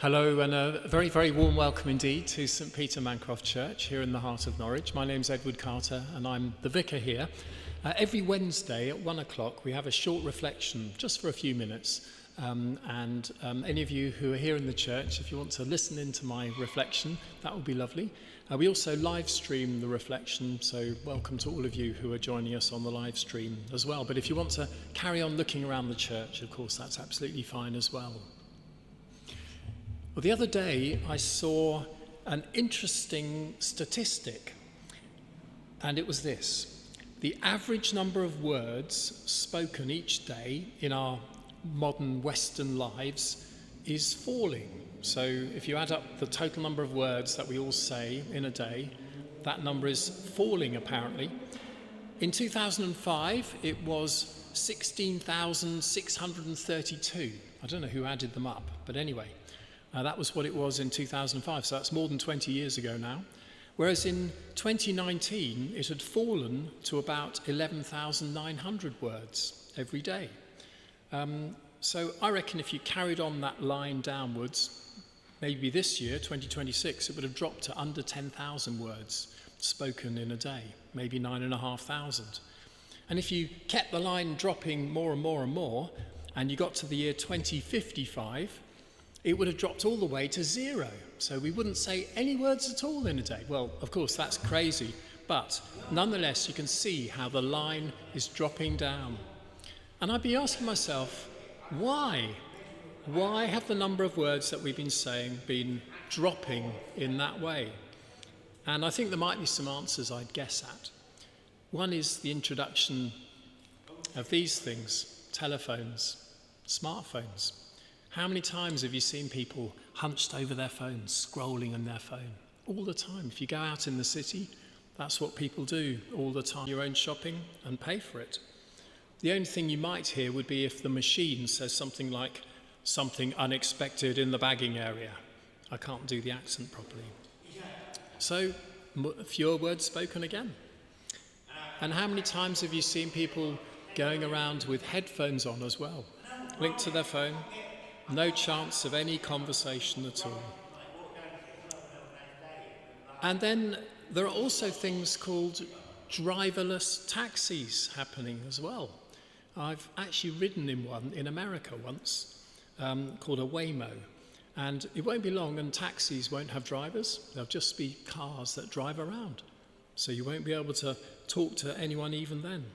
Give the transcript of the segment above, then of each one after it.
Hello, and a very, very warm welcome indeed to St Peter Mancroft Church here in the heart of Norwich. My name's Edward Carter and I'm the vicar here. Every Wednesday at 1 o'clock we have a short reflection just for a few minutes. Any of you who are here in the church, if you want to listen into my reflection, that would be lovely. We also live stream the reflection, so welcome to all of you who are joining us on the live stream as well. But if you want to carry on looking around the church, of course, that's absolutely fine as well. Well, the other day I saw an interesting statistic, and it was this. The average number of words spoken each day in our modern Western lives is falling. So if you add up the total number of words that we all say in a day, that number is falling apparently. In 2005, it was 16,632. I don't know who added them up, but anyway. That was what it was in 2005, so that's more than 20 years ago now. Whereas in 2019, it had fallen to about 11,900 words every day. So I reckon if you carried on that line downwards, maybe this year, 2026, it would have dropped to under 10,000 words spoken in a day, maybe 9,500. And if you kept the line dropping more and more and more, and you got to the year 2055, it would have dropped all the way to zero. So we wouldn't say any words at all in a day. Well, of course, that's crazy. But nonetheless, you can see how the line is dropping down. And I'd be asking myself, why? Why have the number of words that we've been saying been dropping in that way? And I think there might be some answers I'd guess at. One is the introduction of these things, telephones, smartphones. How many times have you seen people hunched over their phones, scrolling on their phone? All the time. If you go out in the city, that's what people do all the time. Your own shopping and pay for it. The only thing you might hear would be if the machine says something like, something unexpected in the bagging area. I can't do the accent properly. So, fewer words spoken again. And how many times have you seen people going around with headphones on as well, linked to their phone? No chance of any conversation at all. And then there are also things called driverless taxis happening as well. I've actually ridden in one in America once called a Waymo. And it won't be long and taxis won't have drivers. They'll just be cars that drive around. So you won't be able to talk to anyone even then.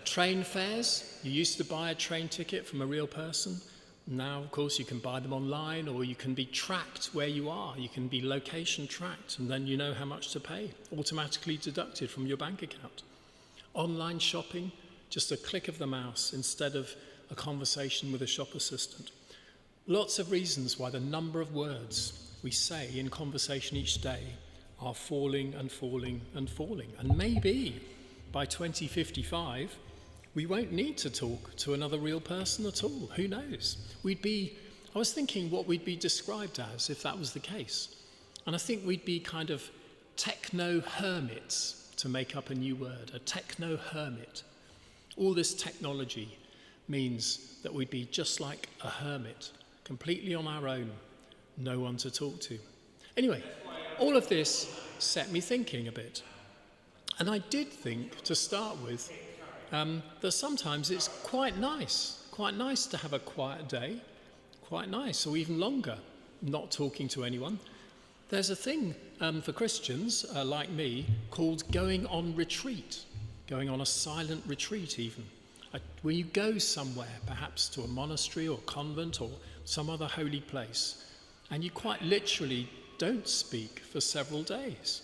Train fares. You used to buy a train ticket from a real person. Now, of course, you can buy them online or you can be tracked where you are. You can be location tracked and then you know how much to pay, automatically deducted from your bank account. Online shopping, just a click of the mouse instead of a conversation with a shop assistant. Lots of reasons why the number of words we say in conversation each day are falling and falling and falling. And maybe by 2055, we won't need to talk to another real person at all. Who knows? I was thinking what we'd be described as if that was the case. And I think we'd be kind of techno-hermits, to make up a new word, a techno-hermit. All this technology means that we'd be just like a hermit, completely on our own, no one to talk to. Anyway, all of this set me thinking a bit. And I did think, to start with, that sometimes it's quite nice to have a quiet day, quite nice, or even longer, not talking to anyone. There's a thing for Christians like me called going on retreat, going on a silent retreat even. When you go somewhere, perhaps to a monastery or convent or some other holy place, and you quite literally don't speak for several days.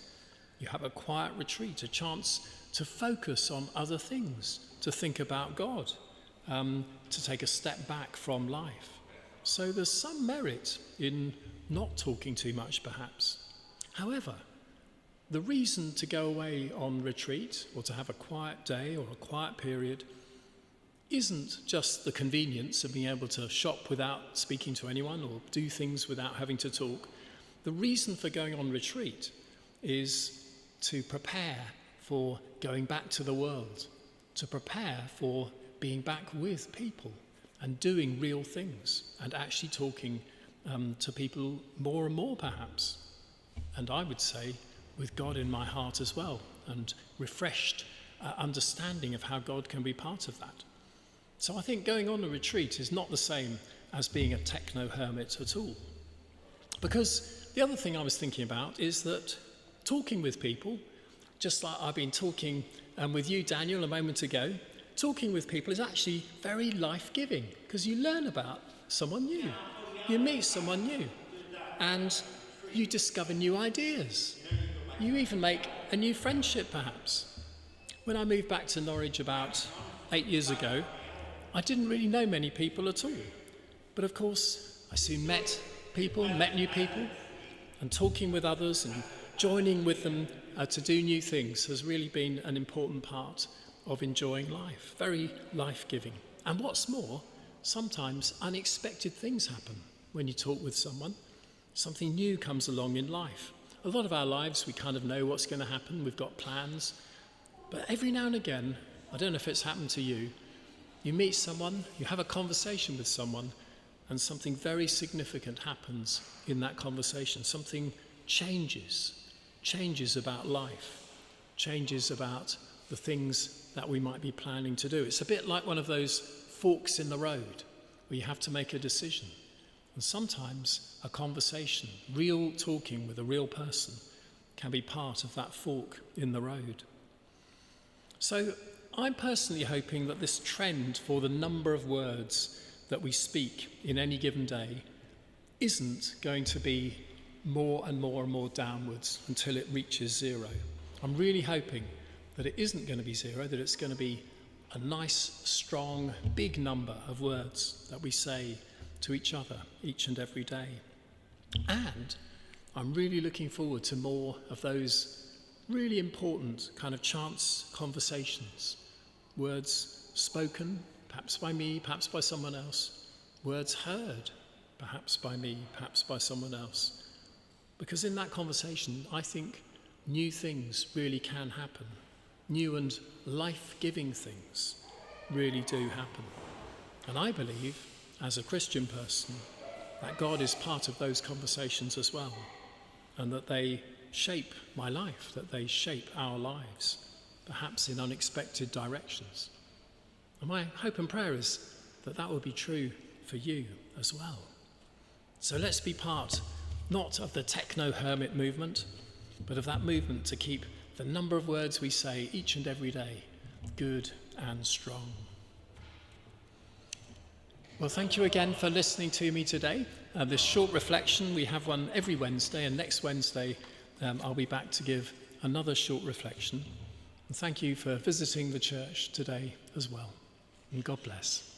You have a quiet retreat, a chance to focus on other things, to think about God, to take a step back from life. So there's some merit in not talking too much, perhaps. However, the reason to go away on retreat or to have a quiet day or a quiet period isn't just the convenience of being able to shop without speaking to anyone or do things without having to talk. The reason for going on retreat is to prepare for going back to the world, to prepare for being back with people and doing real things and actually talking to people more and more perhaps. And I would say with God in my heart as well, and refreshed understanding of how God can be part of that. So I think going on a retreat is not the same as being a techno-hermit at all. Because the other thing I was thinking about is that talking with people, just like I've been talking with you, Daniel, a moment ago, talking with people is actually very life-giving because you learn about someone new. You meet someone new and you discover new ideas. You even make a new friendship, perhaps. When I moved back to Norwich about 8 years ago, I didn't really know many people at all. But of course, I soon met new people, and talking with others and joining with them to do new things has really been an important part of enjoying life. Very life-giving. And what's more, sometimes unexpected things happen when you talk with someone. Something new comes along in life. A lot of our lives, we kind of know what's going to happen. We've got plans. But every now and again, I don't know if it's happened to you, you meet someone, you have a conversation with someone, and something very significant happens in that conversation. Something changes about life, changes about the things that we might be planning to do. It's a bit like one of those forks in the road where you have to make a decision. And sometimes a conversation, real talking with a real person, can be part of that fork in the road. So I'm personally hoping that this trend for the number of words that we speak in any given day isn't going to be more and more and more downwards until it reaches zero. I'm really hoping that it isn't going to be zero, that it's going to be a nice, strong, big number of words that we say to each other each and every day. And I'm really looking forward to more of those really important kind of chance conversations. Words spoken, perhaps by me, perhaps by someone else. Words heard, perhaps by me, perhaps by someone else. Because in that conversation, I think new things really can happen. New and life-giving things really do happen. And I believe, as a Christian person, that God is part of those conversations as well, and that they shape my life, that they shape our lives, perhaps in unexpected directions. And my hope and prayer is that that will be true for you as well. So let's be part, not of the techno-hermit movement, but of that movement to keep the number of words we say each and every day good and strong. Well, thank you again for listening to me today. This short reflection, we have one every Wednesday, and next Wednesday I'll be back to give another short reflection. And thank you for visiting the church today as well. And God bless.